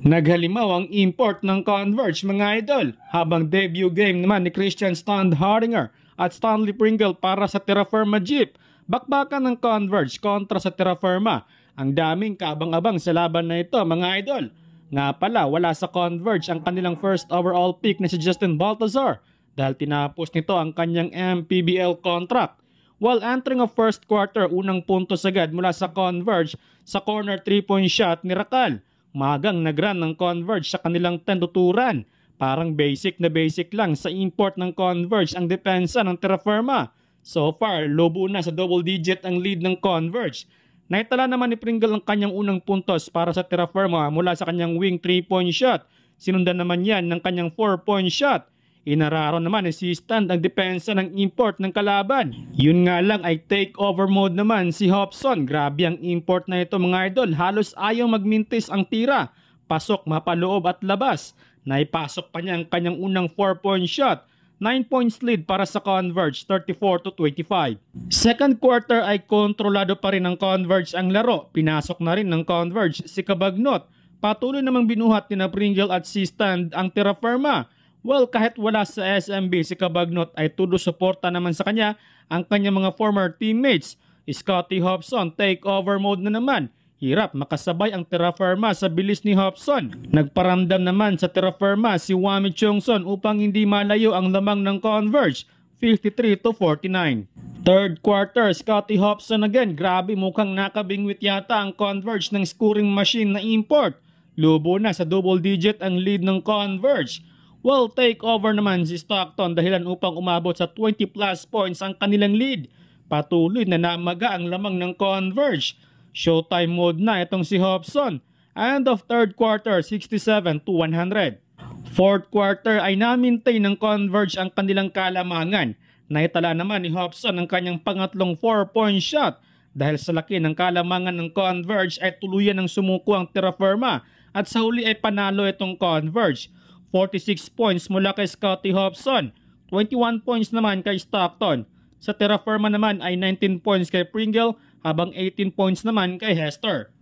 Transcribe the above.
Naghalimaw ang import ng Converge mga idol, habang debut game naman ni Christian Standhardinger at Stanley Pringle para sa Terra Firma Jeep. Bakbakan ng Converge kontra sa Terra Firma. Ang daming kaabang-abang sa laban na ito mga idol. Nga pala, wala sa Converge ang kanilang first overall pick na si Justin Baltazar dahil tinapos nito ang kanyang MPBL contract. While entering a first quarter, unang puntos agad mula sa Converge sa corner 3-point shot ni Rakal. Magang nag-run ng Converge sa kanilang tentuturan. Parang basic na basic lang sa import ng Converge ang depensa ng Terra Firma. So far, lobo na sa double digit ang lead ng Converge. Naitala naman ni Pringle ang kanyang unang puntos para sa Terra Firma mula sa kanyang wing 3-point shot. Sinundan naman yan ng kanyang 4-point shot. Inararo naman si Stand ang depensa ng import ng kalaban. Yun nga lang ay takeover mode naman si Hobson. Grabe ang import na ito mga idol. Halos ayaw magmintis ang tira. Pasok, mapaloob at labas. Naipasok pa niya ang kanyang unang 4-point shot. 9 points lead para sa Converge, 34-25. Second quarter ay kontrolado pa rin ng Converge ang laro. Pinasok na rin ng Converge si Cabagnot. Patuloy namang binuhat ni Pringle at si Stand ang Terra Firma. Well, kahit wala sa SMB si Cabagnot ay tulo suporta naman sa kanya ang kanyang mga former teammates. Scotty Hobson, takeover mode na naman. Hirap makasabay ang Terra Firma sa bilis ni Hobson. Nagparamdam naman sa Terra Firma si Wami Chongson upang hindi malayo ang lamang ng Converge, 53-49. Third quarter, Scotty Hobson again. Grabe, mukhang nakabingwit yata ang Converge ng scoring machine na import. Lubo na sa double digit ang lead ng Converge. Well, take over naman si Stockton dahilan upang umabot sa 20 plus points ang kanilang lead. Patuloy na namaga ang lamang ng Converge. Showtime mode na itong si Hobson. End of third quarter, 67-100. Fourth quarter ay na-maintain ng Converge ang kanilang kalamangan. Naitala naman ni Hobson ang kanyang pangatlong 4-point shot. Dahil sa laki ng kalamangan ng Converge ay tuluyan ng sumuko ang Terra Firma at sa huli ay panalo itong Converge. 46 points mula kay Scotty Hobson, 21 points naman kay Stockton. Sa Terra Firma naman ay 19 points kay Pringle habang 18 points naman kay Hester.